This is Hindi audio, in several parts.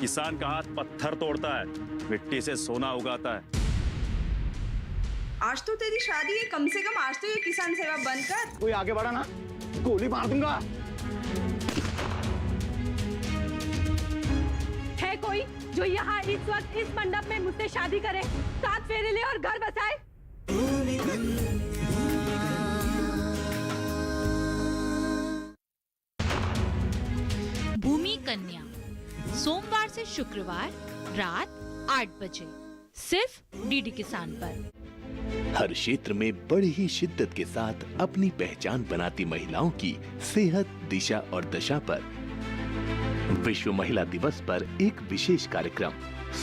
किसान का हाथ पत्थर तोड़ता है, मिट्टी से सोना उगाता है। आज तो तेरी शादी है, कम से कम आज तो ये किसान सेवा बंद कर। कोई आगे बढ़ा ना, गोली मार दूंगा। है कोई जो यहाँ इस वक्त इस मंडप में मुझसे शादी करे, 7 फेरे ले और घर बसाए? भूमि कन्या, सोमवार से शुक्रवार रात 8 बजे, सिर्फ डीडी किसान पर। हर क्षेत्र में बड़ी ही शिद्दत के साथ अपनी पहचान बनाती महिलाओं की सेहत, दिशा और दशा पर विश्व महिला दिवस पर एक विशेष कार्यक्रम,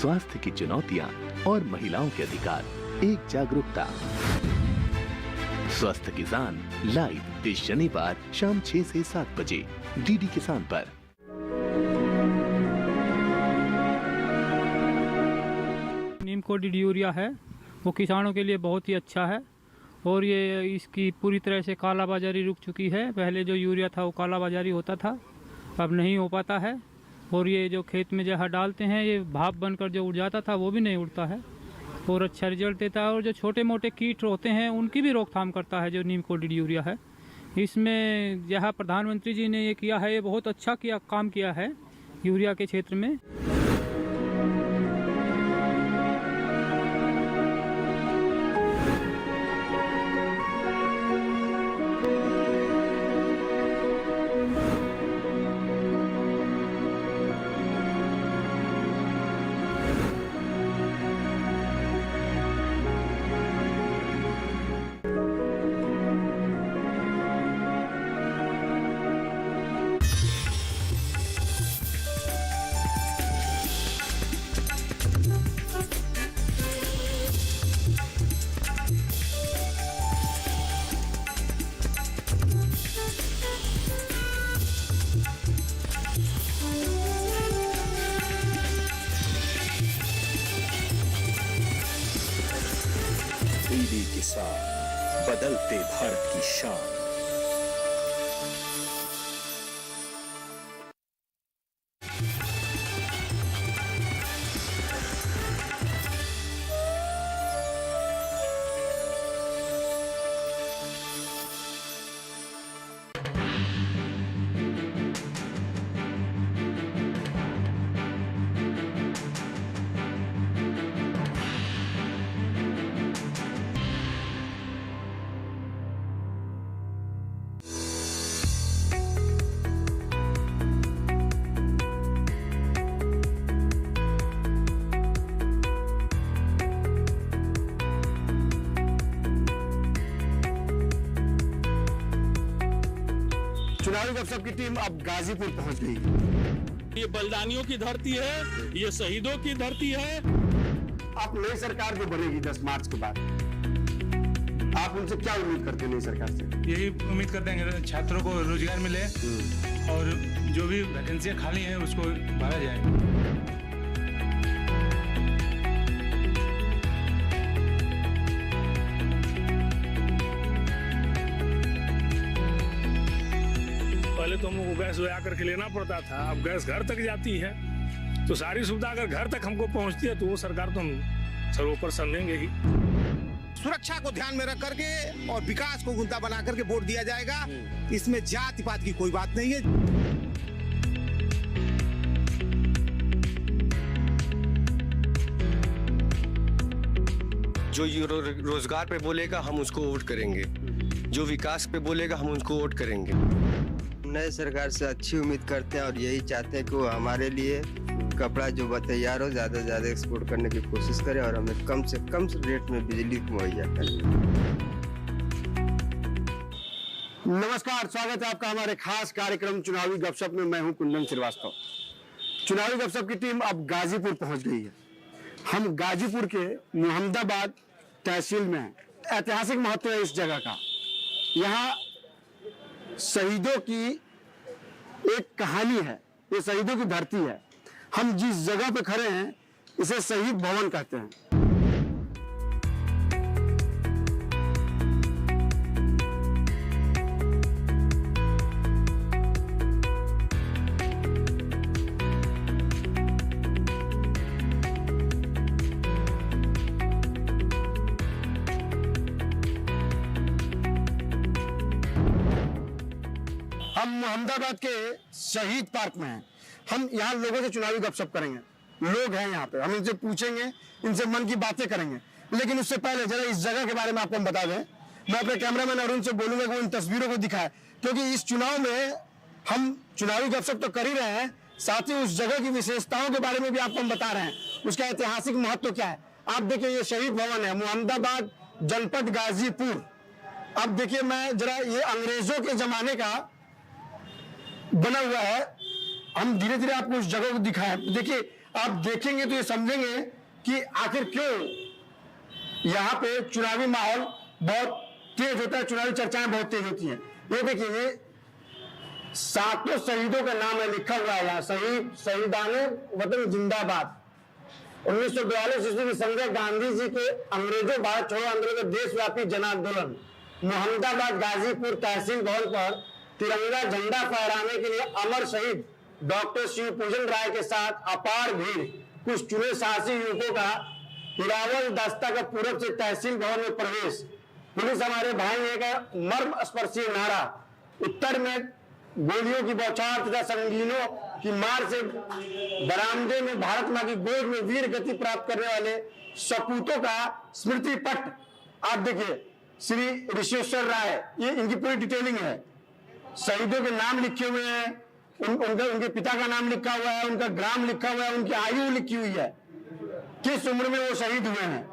स्वास्थ्य की चुनौतियां और महिलाओं के अधिकार, एक जागरूकता। स्वस्थ किसान लाइव इस शनिवार शाम 6 से 7 बजे डीडी किसान पर। नीम कोटेड यूरिया है वो किसानों के लिए बहुत ही अच्छा है और ये इसकी पूरी तरह से कालाबाजारी रुक चुकी है। पहले जो यूरिया था वो कालाबाजारी होता था, अब नहीं हो पाता है। और ये जो खेत में जहाँ डालते हैं ये भाप बनकर जो उड़ जाता था वो भी नहीं उड़ता है और अच्छा रिजल्ट देता है। और जो छोटे मोटे कीट होते हैं उनकी भी रोकथाम करता है जो नीम कोटेड यूरिया है। इसमें जहाँ प्रधानमंत्री जी ने ये किया है, ये बहुत अच्छा काम किया है यूरिया के क्षेत्र में। डीडी किसान, बदलते भारत की शान। चुनावी गपशप की टीम अब गाजीपुर पहुंच गई। ये बलिदानियों की धरती है, ये शहीदों की धरती है। अब नई सरकार जो बनेगी 10 मार्च के बाद, आप उनसे क्या उम्मीद करते हैं नई सरकार से? यही उम्मीद करते हैं कि छात्रों को रोजगार मिले और जो भी वैकेंसियां खाली हैं उसको भरा जाए। पहले तो हमको गैस वया करके लेना पड़ता था, अब गैस घर तक जाती है। तो सारी सुविधा अगर घर तक हमको पहुंचती है तो वो सरकार तो हम सर्वोपर समझेंगे ही। सुरक्षा को ध्यान में रख करके और विकास को गुंता बना करके वोट दिया जाएगा। इसमें जाति पात की कोई बात नहीं है। जो रोजगार पे बोलेगा हम उसको वोट करेंगे, जो विकास पे बोलेगा हम उसको वोट करेंगे। नए सरकार से अच्छी उम्मीद करते हैं और यही चाहते हैं कि वो हमारे लिए कपड़ा जो तैयार हो ज़्यादा से ज़्यादा एक्सपोर्ट करने की कोशिश करें और हमें कम से कम रेट में बिजली मुहैया करें। नमस्कार, स्वागत है आपका हमारे खास कार्यक्रम चुनावी गपशप में। मैं हूं कुंदन श्रीवास्तव। चुनावी गपशप की टीम अब गाजीपुर पहुंच गई है। हम गाजीपुर के मोहम्मदाबाद तहसील में हैं। ऐतिहासिक महत्व है इस जगह का। यहाँ शहीदों की एक कहानी है, ये शहीदों की धरती है। हम जिस जगह पे खड़े हैं इसे शहीद भवन कहते हैं। हम अहमदाबाद के शहीद पार्क में हैं। हम यहाँ लोगों से चुनावी गपशप करेंगे। लोग हैं यहाँ पे, हम इनसे पूछेंगे, इनसे मन की बातें करेंगे। लेकिन उससे पहले जरा इस जगह के बारे में आपको हम बता दें। मैं अपने कैमरामैन अरुण से बोलूंगा कि वो इन तस्वीरों को दिखाए, क्योंकि इस चुनाव में हम चुनावी गपशप तो कर ही रहे हैं, साथ ही उस जगह की विशेषताओं के बारे में भी आपको हम बता रहे हैं, उसका ऐतिहासिक महत्व क्या है। आप देखिए, ये शहीद भवन है, मोहम्मदाबाद जनपद गाजीपुर। अब देखिए, मैं जरा ये अंग्रेजों के जमाने का बना हुआ है। हम धीरे धीरे आपको उस जगह को दिखाएं। देखिए, आप देखेंगे तो ये समझेंगे कि आखिर क्यों यहाँ पे चुनावी माहौल बहुत तेज होता है, चुनावी चर्चाएं बहुत तेज होती हैं। ये देखिए, ये 7 शहीदों का नाम है लिखा हुआ है यहाँ। शहीदाने वतन जिंदाबाद। 1942 ईस्वी में संजय गांधी जी के अंग्रेजों भारत छोड़ो आंदोलन का देशव्यापी जन आंदोलन मोहम्मदाबाद गाजीपुर तहसील भवन पर तिरंगा झंडा फहराने के लिए अमर शहीद डॉक्टर शिवपूजन राय के साथ अपार भीड़, कुछ चुने साहसी युवकों का हिरावल दस्ता का पूरब से तहसील भवन में प्रवेश। पुलिस हमारे भाई का मर्म स्पर्शी नारा, उत्तर में गोलियों की बौछार तथा संगीनों की मार से बरामदे में भारत मां की गोद में वीर गति प्राप्त करने वाले सपूतों का स्मृति पट। आप देखिए, श्री ऋषेश्वर राय, ये इनकी पूरी डिटेलिंग है। शहीदों के नाम लिखे हुए हैं, उनके पिता का नाम लिखा हुआ है, उनका ग्राम लिखा हुआ है, उनकी आयु लिखी हुई है, किस उम्र में वो शहीद हुए हैं,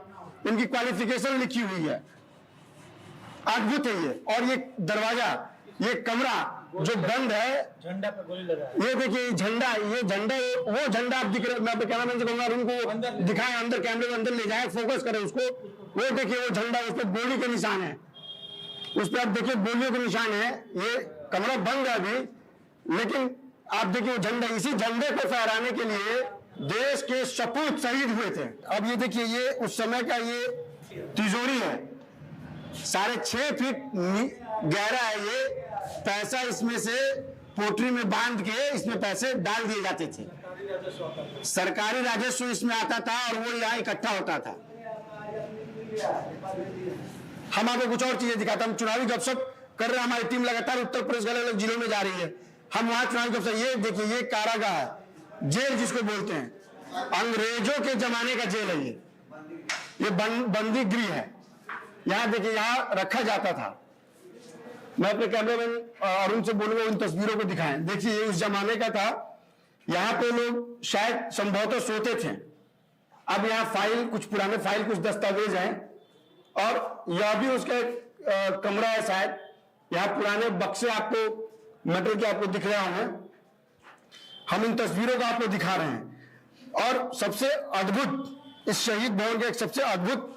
उनकी क्वालिफिकेशन लिखी हुई है। अद्भुत है ये। और ये दरवाजा, ये कमरा जो बंद है, झंडा पर गोली लगा है। ये देखिए झंडा, ये झंडा, वो झंडा आप दिख रहे, मैं कैमरामैन से कहूंगा उनको दिखाएं, अंदर कैमरे में अंदर ले जाए, फोकस करें उसको। वो देखिए, वो झंडा, उस पर गोली के निशान है, उस पर आप देखिए गोलियों के निशान है। ये कमरा बंद है अभी, लेकिन आप देखिए वो झंडा, इसी झंडे को फहराने के लिए देश के सपूत शहीद हुए थे। अब ये देखिए, ये उस समय का ये तिजोरी है, 6.5 फीट गहरा है। ये पैसा इसमें से पोटरी में बांध के इसमें पैसे डाल दिए जाते थे, सरकारी राजस्व इसमें आता था और वो यहाँ इकट्ठा होता था। हम आपको कुछ और चीजें दिखाते हैं। हम चुनावी गपशप कर रहे हैं, हमारी टीम लगातार उत्तर प्रदेश के अलग अलग जिलों में जा रही है। हम वहां चुनावी गपशप, ये देखिए, ये कारागाह है, जेल जिसको बोलते हैं, अंग्रेजों के जमाने का जेल है। ये बंदी गृह है। यहाँ देखिए, यहाँ रखा जाता था। मैं अपने कैमरामैन अरुण से बोलूंगा उन तस्वीरों को दिखाएं। देखिए, ये उस जमाने का था। यहाँ पे लोग शायद संभवतः सोते थे। अब यहाँ फाइल, कुछ पुराने फाइल, कुछ दस्तावेज हैं, और यह भी उसका कमरा है शायद। यहाँ पुराने बक्से आपको मेटल के आपको दिख रहे होंगे। हम इन तस्वीरों को आपको दिखा रहे हैं। और सबसे अद्भुत, इस शहीद भवन के एक सबसे अद्भुत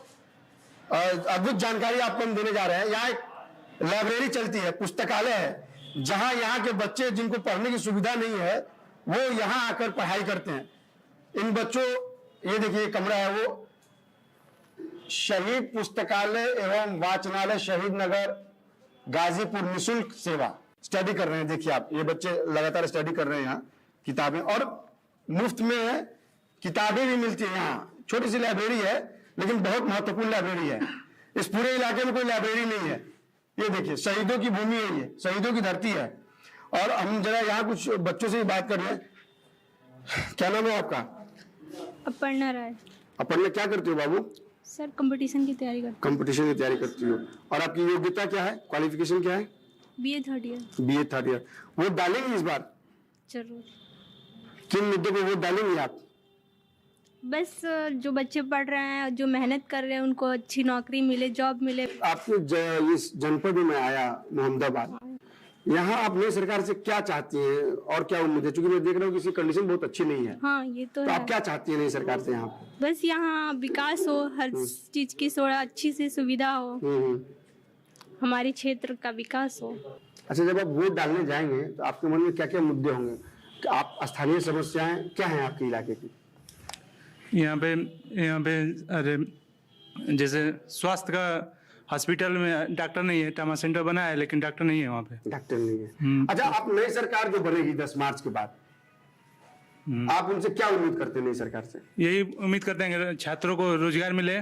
जानकारी आपको हम देने जा रहे हैं। यहाँ एक लाइब्रेरी चलती है, पुस्तकालय है, जहां यहाँ के बच्चे जिनको पढ़ने की सुविधा नहीं है, वो यहाँ आकर पढ़ाई करते हैं। इन बच्चों, ये देखिए कमरा है, वो शहीद पुस्तकालय एवं वाचनालय शहीद नगर गाजीपुर, निःशुल्क सेवा, स्टडी कर रहे हैं। देखिए आप, ये बच्चे लगातार स्टडी कर रहे हैं यहाँ, किताबें, और मुफ्त में किताबें भी मिलती है यहाँ। छोटी सी लाइब्रेरी है, लेकिन बहुत महत्वपूर्ण लाइब्रेरी है। इस पूरे इलाके में कोई लाइब्रेरी नहीं है। ये देखिए, शहीदों की भूमि है, ये शहीदों की धरती है। और हम जरा यहाँ कुछ बच्चों से बात कर रहे हैं। क्या नाम है आपका? अपर्णा राय। अपर्णा, क्या करती हो बाबू? सर, कंपटीशन की तैयारी करती हूँ। कंपटीशन की तैयारी करती हो। और आपकी योग्यता क्या है, क्वालिफिकेशन क्या है? BA third year. BA third year. Vote डालेंगे इस बार? जरूर। किन मुद्दों पर वोट डालेंगे आप? बस जो बच्चे पढ़ रहे हैं, जो मेहनत कर रहे हैं, उनको अच्छी नौकरी मिले, जॉब मिले। आपके इस जनपद में आया मोहम्मदाबाद, यहाँ आप नई सरकार से क्या चाहती हैं और क्या उम्मीद है? क्योंकि मैं देख रहा हूँ कि इसकी कंडीशन बहुत अच्छी नहीं है। हाँ, ये तो है। आप क्या चाहती हैं नई सरकार से यहाँ? बस यहाँ विकास हो, हर चीज की थोड़ा अच्छी से सुविधा हो, हमारे क्षेत्र का विकास हो। अच्छा, जब आप वोट डालने जाएंगे तो आपके मन में क्या क्या मुद्दे होंगे? आप स्थानीय समस्याएं क्या हैं आपके इलाके की? यहाँ पे अरे जैसे स्वास्थ्य का हॉस्पिटल में डॉक्टर नहीं है, ट्रामा सेंटर बना है, लेकिन डॉक्टर नहीं है वहाँ पे। डॉक्टर नहीं है। अच्छा, आप नई सरकार जो बनेगी 10 मार्च के बाद, आप उनसे क्या उम्मीद करते हैं नई सरकार से? यही उम्मीद करते हैं कि छात्रों को रोजगार मिले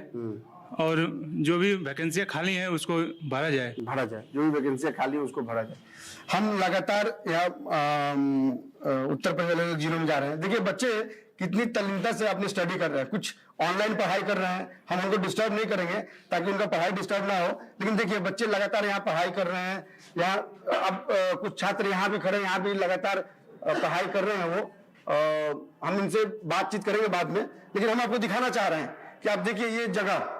और जो भी वैकेंसियाँ खाली हैं उसको भरा जाए। जो भी वैकेंसियाँ खाली है उसको भरा जाए। हम लगातार यहाँ उत्तर प्रदेश वाले जिलों में जा रहे हैं। देखिए बच्चे कितनी तल्लीनता से अपनी स्टडी कर रहे हैं, कुछ ऑनलाइन पढ़ाई कर रहे हैं, हम उनको डिस्टर्ब नहीं करेंगे ताकि उनका पढ़ाई डिस्टर्ब ना हो, लेकिन देखिए बच्चे लगातार यहाँ पढ़ाई कर रहे हैं। यहाँ अब कुछ छात्र यहाँ भी खड़े हैं, यहाँ भी लगातार पढ़ाई कर रहे हैं वो। हम इनसे बातचीत करेंगे बाद में, लेकिन हम आपको दिखाना चाह रहे हैं कि आप देखिए ये जगह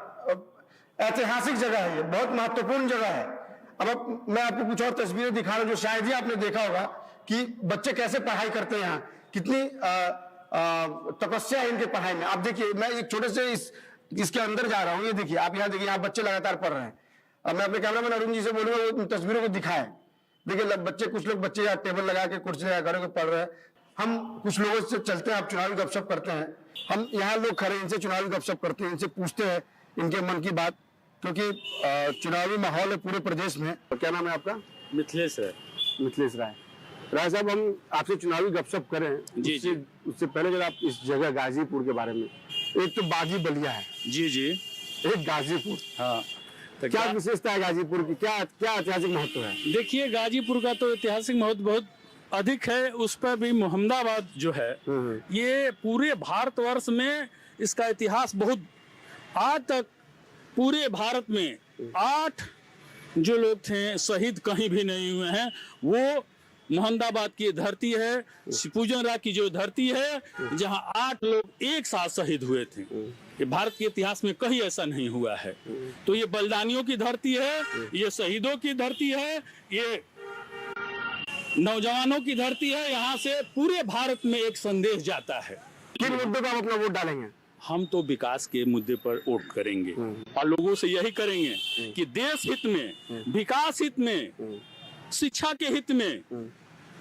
ऐतिहासिक जगह है, ये बहुत महत्वपूर्ण जगह है। अब मैं आपको कुछ और तस्वीरें दिखा रहा हूं जो शायद ही आपने देखा होगा कि बच्चे कैसे पढ़ाई करते हैं, यहाँ कितनी तपस्या है इनके पढ़ाई में। आप देखिए मैं एक छोटे से इसके अंदर जा रहा हूँ, ये देखिए आप यहाँ देखिए, यहाँ बच्चे लगातार पढ़ रहे हैं। अब मैं अपने कैमरामैन अरुण जी से बोलूंगा वो तस्वीरों को दिखाएं। देखिए बच्चे, कुछ लोग बच्चे यहाँ टेबल लगा के कुर्सी लगा कर पढ़ रहे हैं। हम कुछ लोगों से चलते हैं, आप चुनावी गपशप करते हैं। हम यहाँ लोग खड़े इनसे चुनावी गपशप करते हैं, इनसे पूछते हैं इनके मन की बात, क्योंकि चुनावी माहौल है पूरे प्रदेश में। क्या नाम है आपका? मिथिलेश राय। मिथिलेश राय। राय साहब, हम आपसे चुनावी गपशप करें उससे पहले जब आप इस जगह गाजीपुर के बारे में, एक तो बागी बलिया है जी, एक गाजीपुर, हाँ, तो क्या विशेषता है गाजीपुर की, क्या ऐतिहासिक महत्व है? देखिए गाजीपुर का तो ऐतिहासिक महत्व बहुत अधिक है। उस पर भी मोहम्मदाबाद जो है ये पूरे भारतवर्ष में इसका इतिहास बहुत, आज तक पूरे भारत में 8 जो लोग थे शहीद कहीं भी नहीं हुए हैं। वो मोहम्मदाबाद की धरती है, पूजन राय की जो धरती है, जहां 8 लोग एक साथ शहीद हुए थे। ये भारत के इतिहास में कहीं ऐसा नहीं हुआ है। तो ये बलिदानियों की धरती है, ये शहीदों की धरती है, ये नौजवानों की धरती है। यहाँ से पूरे भारत में एक संदेश जाता है। किन मुद्दों पर आप अपना वोट डालेंगे? हम तो विकास के मुद्दे पर वोट करेंगे और लोगों से यही करेंगे कि देश हित में, विकास हित में, शिक्षा के हित में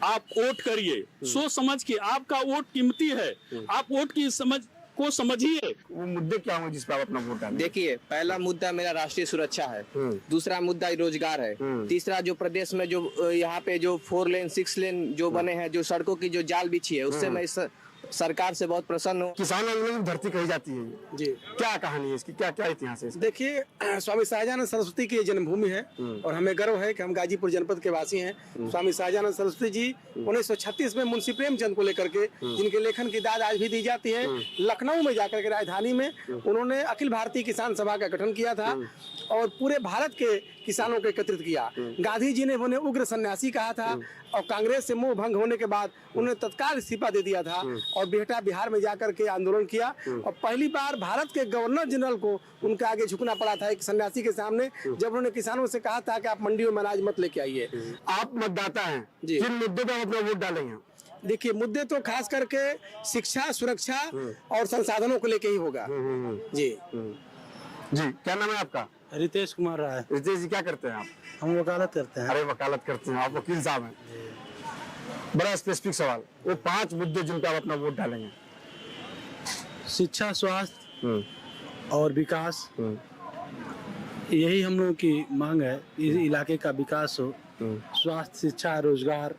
आप वोट करिए। सोच समझ के, आपका वोट कीमती है, आप वोट की समझ को समझिए। वो मुद्दे क्या होंगे जिस पर आप अपना वोट डालेंगे? देखिए, पहला मुद्दा मेरा राष्ट्रीय सुरक्षा है, दूसरा मुद्दा रोजगार है, तीसरा जो प्रदेश में जो यहाँ पे जो 4 लेन 6 लेन जो बने हैं, जो सड़कों की जो जाल बिछी है, उससे मैं इस सरकार से बहुत प्रसन्न हूँ। किसान आंदोलन की धरती कही जाती है जी, क्या कहानी है इसकी, क्या इतिहास है? देखिए, स्वामी शाहजानंद सरस्वती की जन्मभूमि है और हमें गर्व है कि हम गाजीपुर जनपद के वासी हैं। स्वामी शाहजानंद सरस्वती जी 1936 में मुंशी प्रेमचंद को लेकर के, जिनके लेखन की दाद आज भी दी जाती है, लखनऊ में जाकर के राजधानी में उन्होंने अखिल भारतीय किसान सभा का गठन किया था और पूरे भारत के किसानों को एकत्रित किया। गांधी जी ने उन्हें उग्र सन्यासी कहा था और कांग्रेस से मोह भंग होने के बाद उन्होंने तत्काल इस्तीफा दे दिया था और बेहटा बिहार में जाकर के आंदोलन किया और पहली बार भारत के गवर्नर जनरल को उनके आगे झुकना पड़ा था एक सन्यासी के सामने, जब उन्होंने किसानों से कहा था कि आप मंडियों में अनाज मत लेके आइए। आप मतदाता हैं, किन मुद्दों पर अपना वोट डालेंगे? देखिए, मुद्दे तो खास करके शिक्षा, सुरक्षा और संसाधनों को लेके ही होगा। जी जी, क्या नाम है आपका? रितेश कुमार राय। रितेश जी, क्या करते हैं आप? हम वकालत करते हैं। अरे वकालत करते हैं, आप वकील साहब हैं। बड़ा स्पेसिफिक सवाल, वो 5 मुद्दे जिन पर आप अपना वोट डालेंगे? शिक्षा, स्वास्थ्य और विकास, यही हम लोगों की मांग है। इस इलाके का विकास हो, स्वास्थ्य, शिक्षा, रोजगार।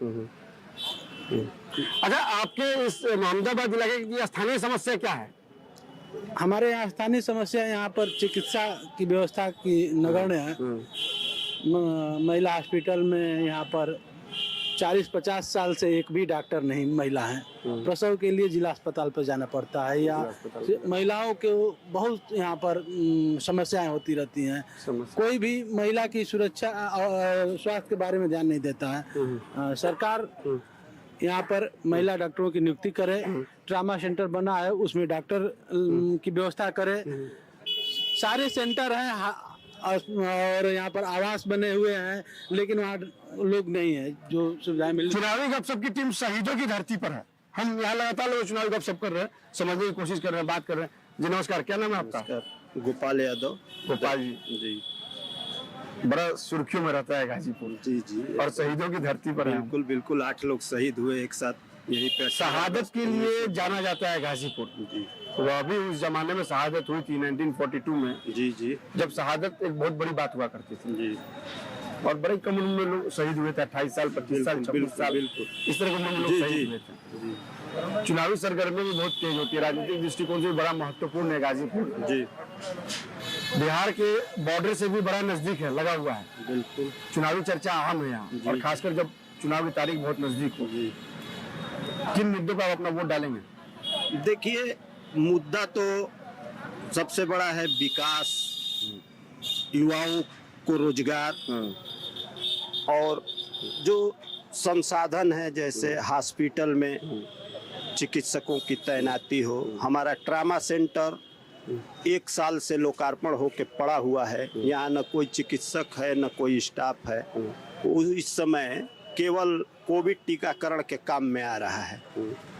अच्छा, आपके इस मोहम्मदाबाद इलाके की स्थानीय समस्या क्या है? हमारे यहाँ स्थानीय समस्या, यहाँ पर चिकित्सा की व्यवस्था की नगण्य है। महिला हॉस्पिटल में यहाँ पर 40-50 साल से एक भी डॉक्टर नहीं महिला है। प्रसव के लिए जिला अस्पताल पर जाना पड़ता है, या महिलाओं के बहुत यहाँ पर समस्याएं होती रहती हैं। कोई भी महिला की सुरक्षा और स्वास्थ्य के बारे में ध्यान नहीं देता है। सरकार यहाँ पर महिला डॉक्टरों की नियुक्ति करे, ट्रामा सेंटर बना है उसमें डॉक्टर की व्यवस्था करे, सारे सेंटर हैं और यहाँ पर आवास बने हुए हैं, लेकिन वहाँ लोग नहीं है जो सुविधाएं मिल। चुनावी गपशप की टीम शहीदों की धरती पर है। हम यहाँ लगातार लोग चुनावी गपशप कर रहे हैं, समझने की कोशिश कर रहे हैं, बात कर रहे हैं। जी नमस्कार, क्या नाम है आपका? गोपाल यादव। गोपाल जी, बड़ा सुर्खियों में रहता है गाजीपुर। जी, और शहीदों की धरती पर बिल्कुल 8 लोग शहीद हुए एक साथ, यही पे शहादत के लिए जाना जाता है गाजीपुर जी। तो अभी उस जमाने में शहादत हुई थी 1942 में। जी, जब शहादत एक बहुत बड़ी बात हुआ करती थी जी, और बड़े कम उम्र में लोग शहीद हुए थे, 28 साल, 25 साल, 26 साल, इस तरह के उम्र में लोग शहीद हुए थे। चुनावी सरगर्मी भी बहुत तेज होती है, राजनीतिक दृष्टिकोण से बड़ा महत्वपूर्ण है गाजीपुर जी। बिहार के बॉर्डर से भी बड़ा नजदीक है, लगा हुआ है। बिल्कुल चुनावी चर्चा अहम है यहाँ, और खासकर जब चुनाव की तारीख बहुत नजदीक हो। किन मुद्दों पर आप अपना वोट डालेंगे? देखिए, मुद्दा तो सबसे बड़ा है विकास, युवाओं को रोजगार, और जो संसाधन है जैसे हॉस्पिटल में चिकित्सकों की तैनाती हो। हमारा ट्रामा सेंटर 1 साल से लोकार्पण होकर पड़ा हुआ है, यहाँ न कोई चिकित्सक है न कोई स्टाफ है। इस समय केवल कोविड टीकाकरण के काम में आ रहा है,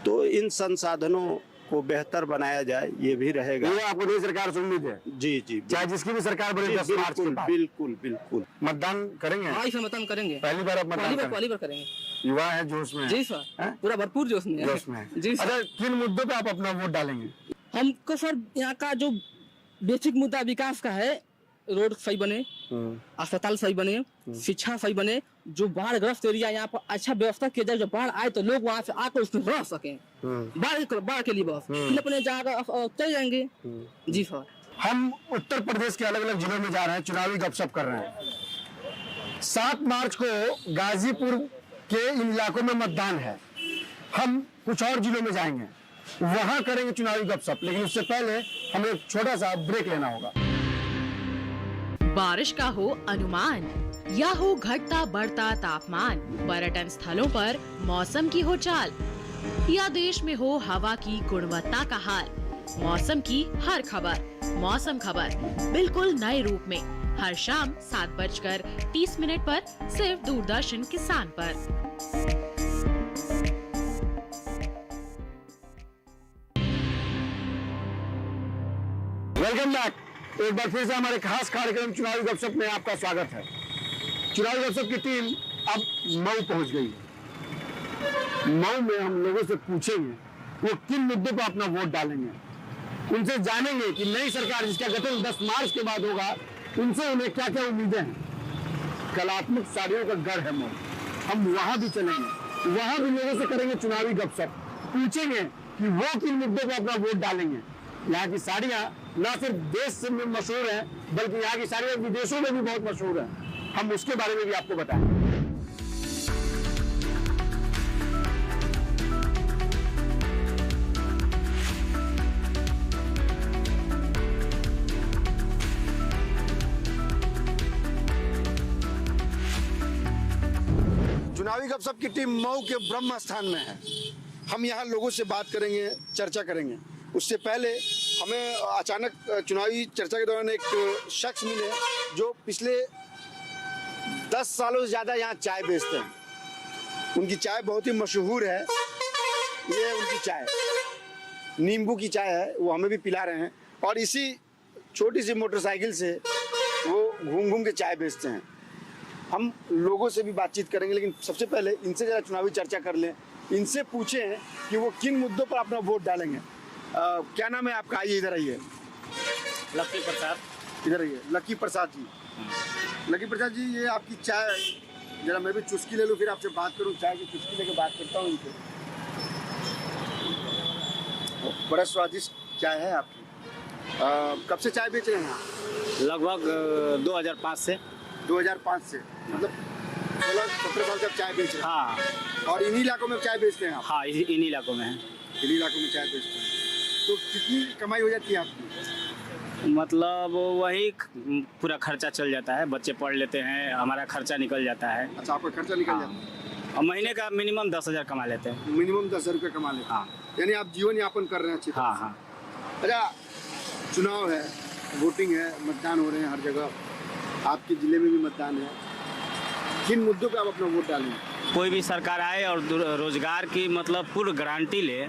तो इन संसाधनों को बेहतर बनाया जाए, ये भी रहेगा। ये आपको नई सरकार से उम्मीद है? जी जी, चाहे जिसकी भी सरकार बने 10 मार्च के बाद। बिल्कुल बिल्कुल। मतदान करेंगे? हाँ, इस मतदान करेंगे। पहली बार आप मतदान पहली बार करेंगे। युवा है, जोश में? जी सर, पूरा भरपूर जोश में है। जोश में जी सर। अच्छा, किन मुद्दों पे आप अपना वोट डालेंगे? हमको सर यहाँ का जो बेसिक मुद्दा विकास का है, रोड सही बने, अस्पताल सही बने, शिक्षा सही बने, जो बाढ़ ग्रस्त एरिया यहाँ पर अच्छा व्यवस्था किया जाए, जब बाढ़ आए तो लोग वहाँ से आकर उसमें रह सकें। बाढ़ के लिए बस फिर अपने जगह चले जाएंगे। जी सर। हम उत्तर प्रदेश के अलग अलग जिलों में जा रहे हैं, चुनावी गपशप कर रहे हैं। 7 मार्च को गाजीपुर के इन इलाकों में मतदान है। हम कुछ और जिलों में जाएंगे, वहां करेंगे चुनावी गपशप, लेकिन उससे पहले हमें एक छोटा सा ब्रेक लेना होगा। बारिश का हो अनुमान या हो घटता बढ़ता तापमान, पर्यटन स्थलों पर मौसम की हो चाल, या देश में हो हवा की गुणवत्ता का हाल, मौसम की हर खबर मौसम खबर बिल्कुल नए रूप में हर शाम 7:30 पर सिर्फ दूरदर्शन किसान पर। Welcome back. एक बार फिर से हमारे खास कार्यक्रम चुनावी गपशप में आपका स्वागत है। चुनावी गपशप की टीम अब मऊ पहुंच गई है। मऊ में हम लोगों से पूछेंगे वो किन मुद्दों पर अपना वोट डालेंगे, उनसे जानेंगे कि नई सरकार जिसका गठन 10 मार्च के बाद होगा, उनसे उन्हें क्या क्या उम्मीदें हैं। कलात्मक साड़ियों का गढ़ है मऊ, हम वहां भी चलेंगे, वहां भी लोगों से करेंगे चुनावी गपशप, पूछेंगे कि वो किन मुद्दों पर अपना वोट डालेंगे। यहाँ की साड़ियाँ न सिर्फ देश में मशहूर है, बल्कि यहाँ की साड़ियाँ विदेशों में भी बहुत मशहूर है। हम उसके बारे में भी आपको बताएंगे। चुनावी गपशप की टीम मऊ के ब्रह्म स्थान में है। हम यहाँ लोगों से बात करेंगे, चर्चा करेंगे। उससे पहले हमें अचानक चुनावी चर्चा के दौरान एक शख्स मिले जो पिछले 10 सालों से ज़्यादा यहाँ चाय बेचते हैं। उनकी चाय बहुत ही मशहूर है। ये उनकी चाय नींबू की चाय है, वो हमें भी पिला रहे हैं, और इसी छोटी सी मोटरसाइकिल से वो घूम घूम के चाय बेचते हैं। हम लोगों से भी बातचीत करेंगे, लेकिन सबसे पहले इनसे ज़रा चुनावी चर्चा कर लें। इनसे पूछें कि वो किन मुद्दों पर अपना वोट डालेंगे। क्या नाम है आपका? आइए, इधर आइए। लक्की प्रसाद। इधर आइए। लक्की प्रसाद जी। लक्की प्रसाद जी, ये आपकी चाय, जरा मैं भी चुस्की ले लूँ, फिर आपसे बात करूँ। चाय की चुस्की लेके बात करता हूँ इनसे। बड़ा स्वादिष्ट चाय है आपकी। कब से चाय बेच रहे हैं आप? लगभग 2005 से। 2005 से, मतलब 16-17 साल से आप चाय बेच रहे हैं? हाँ। और इन्हीं इलाकों में चाय बेचते हैं आप? हाँ, इन्हीं इलाकों में है। इन्हीं इलाकों में चाय बेचते हैं। तो कितनी कमाई हो जाती है आपकी? मतलब वही पूरा खर्चा चल जाता है, बच्चे पढ़ लेते हैं, हमारा खर्चा निकल जाता है। अच्छा, आपका खर्चा निकल जाता है। और महीने का मिनिमम 10,000 कमा लेते हैं। मिनिमम 10,000 रुपये कमा लेते हैं। हाँ। यानी आप जीवन यापन कर रहे हैं अच्छी तरह? हाँ हाँ। अच्छा, चुनाव है, वोटिंग है, मतदान हो रहे हैं हर जगह, आपके जिले में भी मतदान है। किन मुद्दों पे आप अपना वोट डालेंगे? कोई भी सरकार आए और रोजगार की मतलब पूर्ण गारंटी ले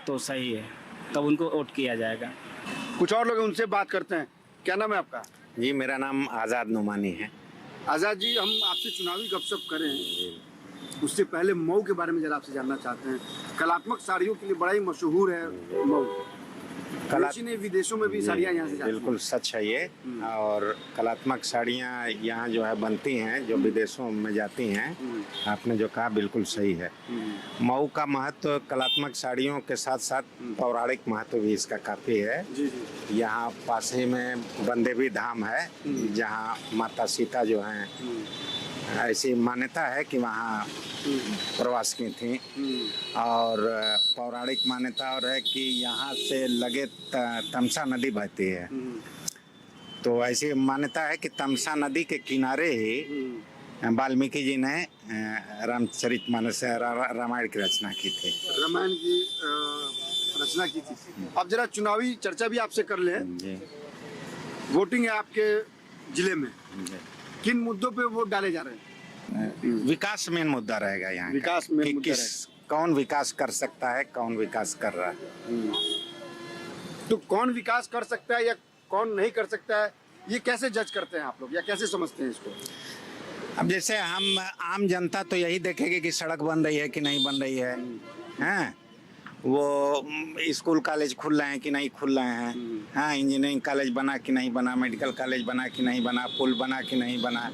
तो सही है, तब उनको वोट किया जाएगा। कुछ और लोग हैं, उनसे बात करते हैं। क्या नाम है आपका? जी, मेरा नाम आज़ाद नुमानी है। आज़ाद जी, हम आपसे चुनावी गपशप करें, उससे पहले मऊ के बारे में जरा आपसे जानना चाहते हैं। कलात्मक साड़ियों के लिए बड़ा ही मशहूर है मऊ। विदेशी ने विदेशों में भी साड़ियाँ यहाँ से जाती हैं। बिल्कुल सच है ये। और कलात्मक साड़ियाँ यहाँ जो है बनती हैं जो विदेशों में जाती हैं। आपने जो कहा बिल्कुल सही है। मऊ का महत्व कलात्मक साड़ियों के साथ साथ पौराणिक महत्व भी इसका काफ़ी है। यहाँ पास ही में बंदेवी धाम है जहाँ माता सीता जो हैं ऐसी मान्यता है कि वहाँ प्रवास की थी। और पौराणिक मान्यता और है कि यहाँ से लगे तमसा नदी बहती है। तो ऐसी मान्यता है कि तमसा नदी के किनारे ही वाल्मीकि जी ने रामचरितमानस रामायण की रचना की थी। रामायण की रचना की थी। अब जरा चुनावी चर्चा भी आपसे कर लें। वोटिंग है आपके जिले में, किन मुद्दों पे वोट डाले जा रहे हैं? विकास मेन मुद्दा रहेगा यहाँ। विकास में कि कौन विकास कर सकता है, कौन विकास कर रहा है। तो कौन विकास कर सकता है या कौन नहीं कर सकता है, ये कैसे जज करते हैं आप लोग या कैसे समझते हैं इसको? अब जैसे हम आम जनता तो यही देखेगी कि सड़क बन रही है कि नहीं बन रही है, हैं? वो स्कूल कॉलेज खुल रहे हैं कि नहीं खुल रहे हैं, हाँ, इंजीनियरिंग कॉलेज बना कि नहीं बना, मेडिकल कॉलेज बना कि नहीं बना, पुल बना कि नहीं बना,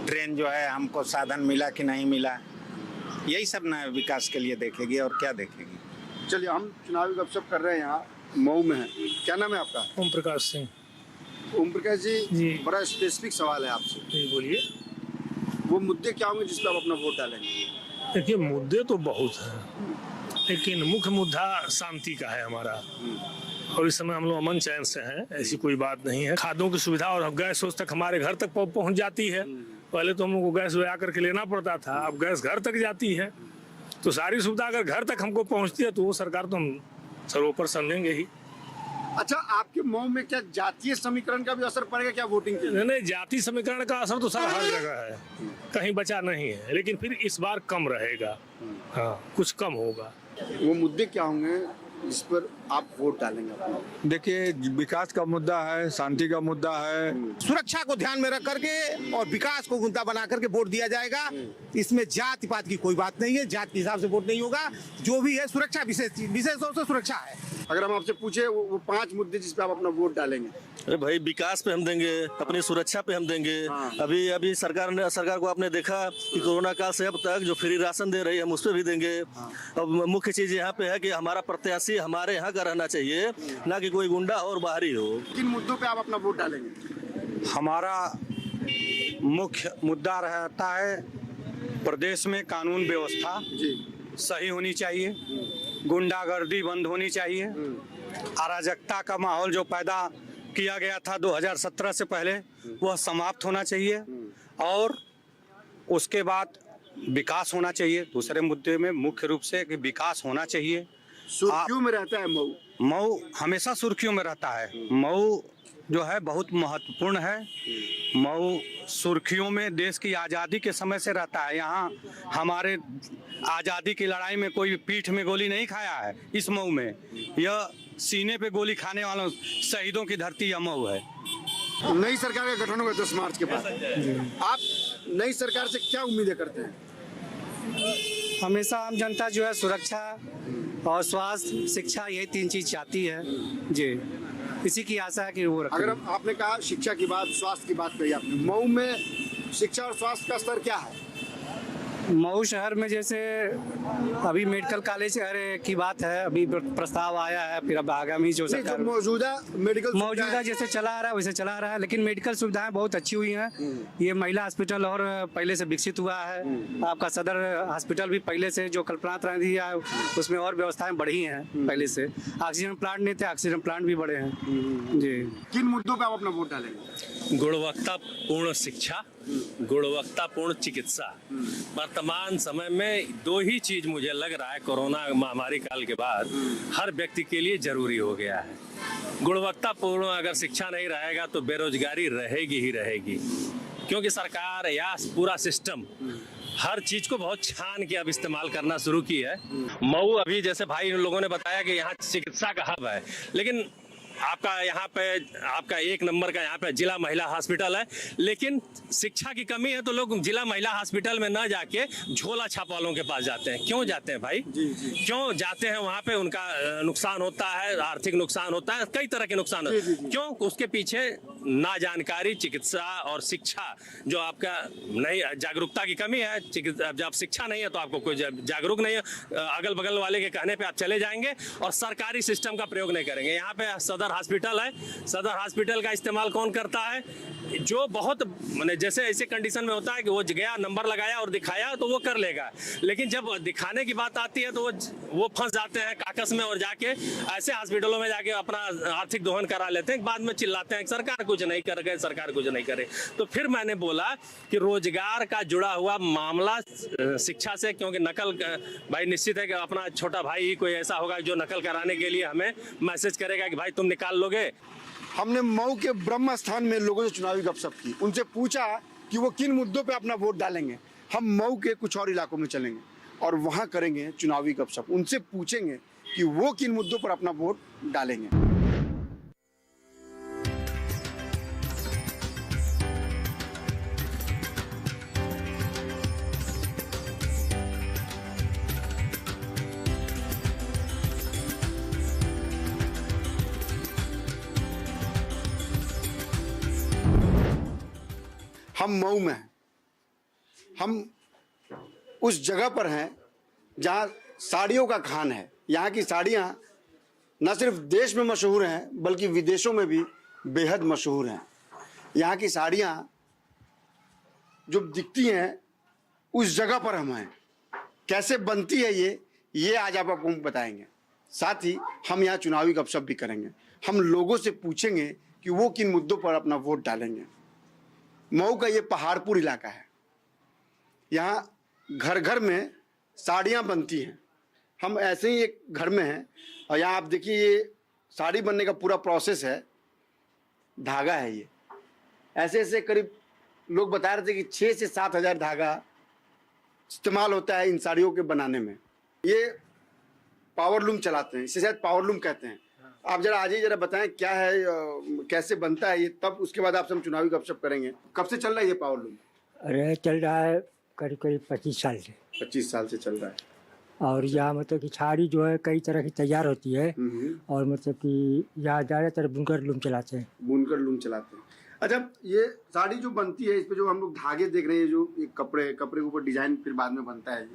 ट्रेन जो है हमको साधन मिला कि नहीं मिला, यही सब ना विकास के लिए देखेगी और क्या देखेगी। चलिए, हम चुनावी गपशप कर रहे हैं, यहाँ मऊ में है। क्या नाम है आपका? ओम प्रकाश सिंह। ओम प्रकाश जी, बड़ा स्पेसिफिक सवाल है आपसे। जी बोलिए। वो मुद्दे क्या होंगे जिस पर आप अपना वोट डालेंगे? देखिए, मुद्दे तो बहुत हैं, लेकिन मुख्य मुद्दा शांति का है हमारा। और इस समय हम लोग अमन चैन से हैं, ऐसी कोई बात नहीं है। खादों की सुविधा और गैस उस तक हमारे घर तक पहुंच जाती है। पहले तो हम लोग को गैस वया करके लेना पड़ता था, अब गैस घर तक जाती है। तो सारी सुविधा अगर घर तक हमको पहुंचती है तो वो सरकार तो हम सर्वोपर समझेंगे ही। अच्छा, आपके मऊ में क्या जातीय समीकरण का भी असर पड़ेगा क्या वोटिंग के? नहीं, जाति समीकरण का असर तो सर हर जगह है, कहीं बचा नहीं है, लेकिन फिर इस बार कम रहेगा। हाँ, कुछ कम होगा। वो मुद्दे क्या होंगे जिस पर आप वोट डालेंगे अपना? देखिए, विकास का मुद्दा है, शांति का मुद्दा है। सुरक्षा को ध्यान में रख करके और विकास को मुद्दा बना करके वोट दिया जाएगा। इसमें जाति पात की कोई बात नहीं है, जात के हिसाब से वोट नहीं होगा। जो भी है सुरक्षा विशेष तौर से सुरक्षा है। अगर हम आपसे पूछे वो 5 मुद्दे जिस पे आप अपना वोट डालेंगे? अरे भाई, विकास पे हम देंगे, अपनी सुरक्षा पे हम देंगे। अभी सरकार को आपने देखा कि कोरोना काल से अब तक जो फ्री राशन दे रही है हम उस पे भी देंगे। अब मुख्य चीज यहाँ पे है कि हमारा प्रत्याशी हमारे यहाँ का रहना चाहिए, ना कि कोई गुंडा और बाहरी हो। किन मुद्दों पे आप अपना वोट डालेंगे? हमारा मुख्य मुद्दा रहता है प्रदेश में कानून व्यवस्था सही होनी चाहिए, गुंडागर्दी बंद होनी चाहिए, अराजकता का माहौल जो पैदा किया गया था 2017 से पहले वह समाप्त होना चाहिए, और उसके बाद विकास होना चाहिए। दूसरे मुद्दे में मुख्य रूप से कि विकास होना चाहिए। सुर्खियों में रहता है मऊ। मऊ हमेशा सुर्खियों में रहता है। मऊ जो है बहुत महत्वपूर्ण है। मऊ सुर्खियों में देश की आज़ादी के समय से रहता है। यहाँ हमारे आज़ादी की लड़ाई में कोई पीठ में गोली नहीं खाया है। इस मऊ में यह सीने पे गोली खाने वालों शहीदों की धरती यह मऊ है। नई सरकार का गठन होगा 10 मार्च के बाद। आप नई सरकार से क्या उम्मीदें करते हैं? हमेशा आम जनता जो है सुरक्षा और स्वास्थ्य, शिक्षा, यही 3 चीज चाहती है जी। इसी की आशा है कि वो रखें। अगर आपने कहा शिक्षा की बात, स्वास्थ्य की बात कही आपने, मऊ में शिक्षा और स्वास्थ्य का स्तर क्या है? मऊ शहर में जैसे अभी मेडिकल कॉलेज की बात है, अभी प्रस्ताव आया है, फिर अब आगामी जो सरकार मौजूदा मेडिकल मौजूदा जैसे चला आ रहा है वैसे चला रहा है, लेकिन मेडिकल सुविधाएं बहुत अच्छी हुई हैं। ये महिला हॉस्पिटल और पहले से विकसित हुआ है। आपका सदर हॉस्पिटल भी पहले से जो कल्पना दिया है उसमें और व्यवस्थाएं बढ़ी हैं पहले से। ऑक्सीजन प्लांट नहीं थे, ऑक्सीजन प्लांट भी बढ़े हैं जी। किन मुद्दों पर आप अपना वोट डालेंगे? गुणवत्तापूर्ण शिक्षा, गुणवत्तापूर्ण चिकित्सा। वर्तमान समय में 2 ही चीज मुझे लग रहा है कोरोना महामारी काल के बाद हर व्यक्ति के लिए जरूरी हो गया है। गुणवत्तापूर्ण अगर शिक्षा नहीं रहेगा तो बेरोजगारी रहेगी ही रहेगी, क्योंकि सरकार या पूरा सिस्टम हर चीज को बहुत छान के अब इस्तेमाल करना शुरू की है। मऊ अभी जैसे भाई लोगों ने बताया कि यहाँ चिकित्सा का हब है, लेकिन आपका यहाँ पे आपका 1 नंबर का यहाँ पे जिला महिला हॉस्पिटल है, लेकिन शिक्षा की कमी है तो लोग जिला महिला हॉस्पिटल में न जाके झोला छाप वालों के पास जाते हैं। क्यों जाते हैं भाई? क्यों जाते हैं वहाँ पे? उनका नुकसान होता है, आर्थिक नुकसान होता है, कई तरह के नुकसान होते हैं। क्यों? उसके पीछे ना जानकारी, चिकित्सा और शिक्षा जो आपका नहीं, जागरूकता की कमी है। जब शिक्षा नहीं है तो आपको कोई जागरूक नहीं है, अगल बगल वाले के कहने पे आप चले जाएंगे और सरकारी सिस्टम का प्रयोग नहीं करेंगे। यहाँ पे सदर हॉस्पिटल है, सदर हॉस्पिटल का इस्तेमाल कौन करता है? जो बहुत माने जैसे ऐसे कंडीशन में होता है कि वो गया, नंबर लगाया और दिखाया तो वो कर लेगा, लेकिन जब दिखाने की बात आती है तो वो फंस जाते हैं काकस में और जाके ऐसे हॉस्पिटलों में जाके अपना आर्थिक दोहन करा लेते हैं। बाद में चिल्लाते हैं सरकार कुछ नहीं कर गए, सरकार कुछ नहीं करे। तो फिर मैंने बोला कि रोजगार का जुड़ा हुआ मामला शिक्षा से, क्योंकि नकल भाई निश्चित है कि अपना छोटा भाई ही कोई ऐसा होगा जो नकल कराने के लिए हमें मैसेज करेगा कि भाई तुम निकाल लोगे। हमने मऊ के ब्रह्म स्थान में लोगों से चुनावी गपशप की, उनसे पूछा कि वो किन मुद्दों पे अपना वोट डालेंगे। हम मऊ के कुछ और इलाकों में चलेंगे और वहां करेंगे चुनावी गपशप, उनसे पूछेंगे कि वो किन मुद्दों पर अपना वोट डालेंगे। हम मऊ में हैं, हम उस जगह पर हैं जहां साड़ियों का खान है। यहाँ की साड़ियाँ न सिर्फ देश में मशहूर हैं बल्कि विदेशों में भी बेहद मशहूर हैं। यहाँ की साड़ियाँ जो दिखती हैं उस जगह पर हम हैं। कैसे बनती है ये आज आप आपको बताएंगे। साथ ही हम यहाँ चुनावी गपशप भी करेंगे। हम लोगों से पूछेंगे कि वो किन मुद्दों पर अपना वोट डालेंगे। मऊ का ये पहाड़पुर इलाका है, यहाँ घर घर में साड़ियाँ बनती हैं। हम ऐसे ही एक घर में हैं और यहाँ आप देखिए ये साड़ी बनने का पूरा प्रोसेस है, धागा है ये। ऐसे ऐसे करीब लोग बता रहे थे कि 6 से 7 हज़ार धागा इस्तेमाल होता है इन साड़ियों के बनाने में। ये पावर लूम चलाते हैं, इसे शायद पावर लूम कहते हैं। आप जरा आज ही जरा बताएं क्या है, कैसे बनता है ये, तब उसके बाद आपसे हम चुनावी गपशप करेंगे। कब से चल रहा है ये पावर लूम? अरे चल रहा है करीब करीब 25 साल से। 25 साल से चल रहा है। और यहाँ मतलब कि साड़ी जो है कई तरह की तैयार होती है और मतलब कि यहाँ ज़्यादातर बुनकर लूम चलाते हैं। बुनकर लूम चलाते हैं। अच्छा, ये साड़ी जो बनती है इस पे जो हम लोग धागे देख रहे हैं, जो एक कपड़े के ऊपर डिजाइन फिर बाद में बनता है,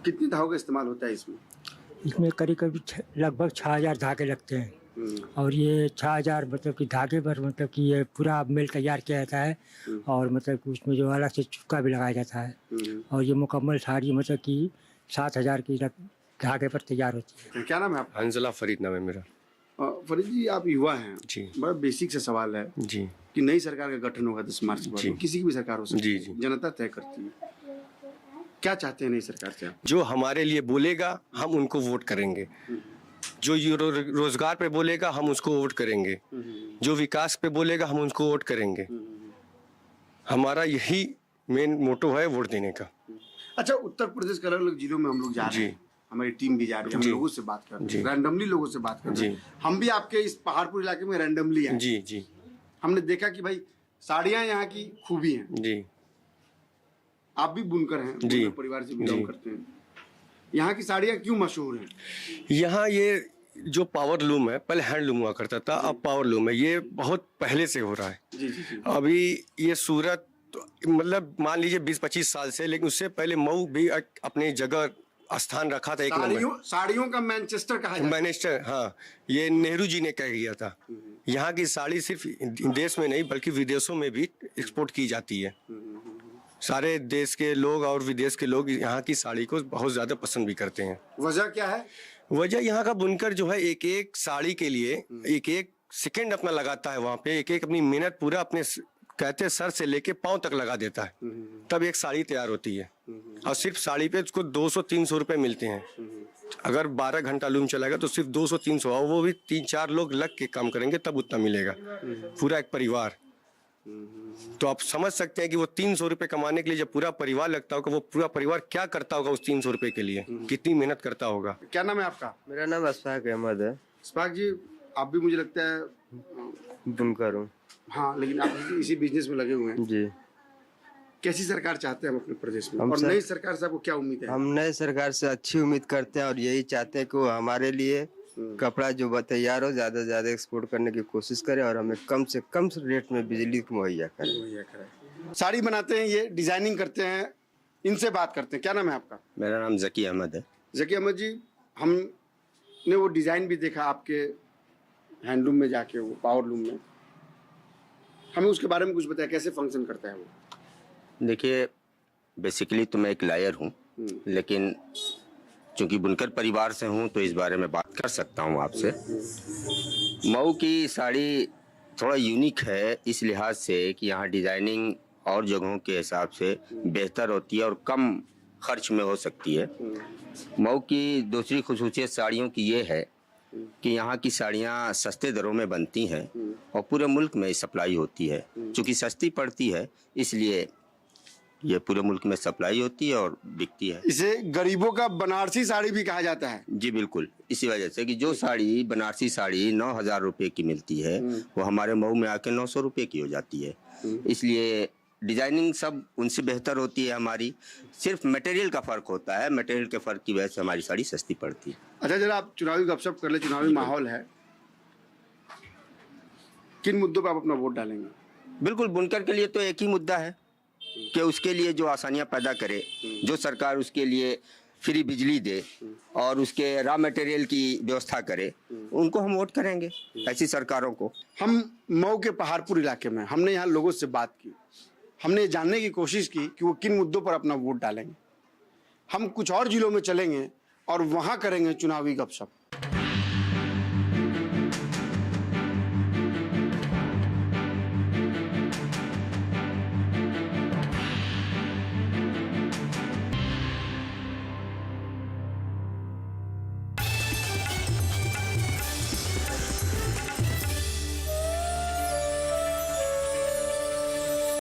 कितनी धागों का इस्तेमाल होता है इसमें? इसमें करीब करीब लगभग 6000 धागे लगते हैं। और ये 6000 मतलब कि धागे पर मतलब कि ये पूरा मेल तैयार किया जाता है और मतलब कि उसमें जो अलग से चुक्का भी लगाया जाता है और ये मुकम्मल साड़ी मतलब कि 7000 की धागे पर तैयार होती है। क्या नाम है आपका? हंजला फरीद नाम है मेरा। फरीद जी, आप युवा हैं जी। बड़ा बेसिक से सवाल है जी कि नई सरकार का गठन होगा 10 मार्च को, किसी की भी सरकार हो सकती है, जनता तय करती है। क्या चाहते हैं नई सरकार से आप? जो हमारे लिए बोलेगा हम उनको वोट करेंगे, जो रोजगार पे बोलेगा हम उसको वोट करेंगे, जो विकास पे बोलेगा हम उनको वोट करेंगे। हमारा यही मेन मोटो है वोट देने का। अच्छा, उत्तर प्रदेश के अलग अलग जिलों में हम लोग जा रहे हैं, हमारी टीम भी जा रही है, हम लोगों से बात कर रहे हैं, रैंडमली लोगों से बात कर रहे हैं। हम भी आपके इस पहाड़पुर इलाके में रैंडमली हैं। जी जी। हमने देखा कि भाई साड़ियाँ यहाँ की खूबी हैं। जी। आप भी बुनकर हैं, बुनकर परिवार से बिलोंग करते हैं। यहाँ की साड़ियाँ क्यों मशहूर हैं? यहाँ ये जो पावर लूम है, पहले हैंड लूम हुआ करता था, अब पावर लूम है। ये बहुत पहले से हो रहा है। जी जी जी। अभी ये सूरत मतलब मान लीजिए 20-25 साल से, लेकिन उससे पहले मऊ भी अपनी जगह स्थान रखा था। एक नंबर साड़ियों का मैनचेस्टर कहा जाता है। मैनचेस्टर, हाँ, ये नेहरू जी ने कह दिया था। यहाँ की साड़ी सिर्फ देश में नहीं बल्कि विदेशों में भी एक्सपोर्ट की जाती है। सारे देश के लोग और विदेश के लोग यहाँ की साड़ी को बहुत ज्यादा पसंद भी करते हैं। वजह क्या है? वजह यहाँ का बुनकर जो है एक एक साड़ी के लिए एक एक सेकंड अपना लगाता है। वहाँ पे एक एक अपनी मेहनत पूरा अपने कहते सर से लेके पांव तक लगा देता है, तब एक साड़ी तैयार होती है। और सिर्फ साड़ी पे उसको 200-300 रुपए मिलते हैं। अगर 12 घंटा लूम चलाएगा तो सिर्फ 200-300, और वो भी 3-4 लोग लग के काम करेंगे तब उतना मिलेगा, पूरा एक परिवार। तो आप समझ सकते हैं कि वो 300 रुपए कमाने के लिए जब पूरा परिवार लगता होगा, वो पूरा परिवार क्या करता होगा उस 300 रुपए के लिए, कितनी मेहनत करता होगा। क्या नाम है आपका? मेरा नाम अशफाक अहमद है। स्पार्क जी, आप भी मुझे लगता है बुनकर हूँ। हाँ, लेकिन आप इसी बिजनेस में लगे हुए हैं जी। कैसी सरकार चाहते हैं हम अपने प्रदेश में, हम और सर- नई सरकार से आपको क्या उम्मीद है? हम नए सरकार से अच्छी उम्मीद करते हैं और यही चाहते हैं कि वो हमारे लिए कपड़ा जो तैयार हो ज्यादा से ज्यादा एक्सपोर्ट करने की कोशिश करे और हमें कम से कम रेट में बिजली मुहैया करे। साड़ी बनाते हैं, ये डिजाइनिंग करते हैं, इनसे बात करते हैं। क्या नाम है आपका? मेरा नाम जकी अहमद है। जकी अहमद जी, हमने वो डिजाइन भी देखा आपके हैंडलूम में जाके, वो पावर लूम में, हमें उसके बारे में कुछ बताया, कैसे फंक्शन करता है वो? देखिए, बेसिकली तो मैं एक लायर हूँ, लेकिन चूंकि बुनकर परिवार से हूँ तो इस बारे में बात कर सकता हूँ आपसे। मऊ की साड़ी थोड़ा यूनिक है इस लिहाज से कि यहाँ डिजाइनिंग और जगहों के हिसाब से बेहतर होती है और कम खर्च में हो सकती है। मऊ की दूसरी खुसूसियत साड़ियों की ये है कि यहाँ की साड़ियाँ सस्ते दरों में बनती हैं और पूरे मुल्क में सप्लाई होती है। चूँकि सस्ती पड़ती है इसलिए ये पूरे मुल्क में सप्लाई होती है और बिकती है। इसे गरीबों का बनारसी साड़ी भी कहा जाता है। जी बिल्कुल, इसी वजह से कि जो साड़ी बनारसी साड़ी 9,000 रुपये की मिलती है वो हमारे मऊ में आके 900 रुपये की हो जाती है। इसलिए डिजाइनिंग सब उनसे बेहतर होती है हमारी, सिर्फ मटेरियल का फ़र्क होता है। मटेरियल के फ़र्क की वजह से हमारी साड़ी सस्ती पड़ती है। अच्छा, जरा आप चुनावी गपशप कर ले, चुनावी माहौल है, किन मुद्दों पर आप अपना वोट डालेंगे? बिल्कुल, बुनकर के लिए तो एक ही मुद्दा है कि उसके लिए जो आसानियां पैदा करे, जो सरकार उसके लिए फ्री बिजली दे और उसके रॉ मटेरियल की व्यवस्था करे, उनको हम वोट करेंगे, ऐसी सरकारों को। हम मऊ के पहाड़पुर इलाके में, हमने यहाँ लोगों से बात की, हमने जानने की कोशिश की कि वो किन मुद्दों पर अपना वोट डालेंगे। हम कुछ और जिलों में चलेंगे और वहाँ करेंगे चुनावी गपशप।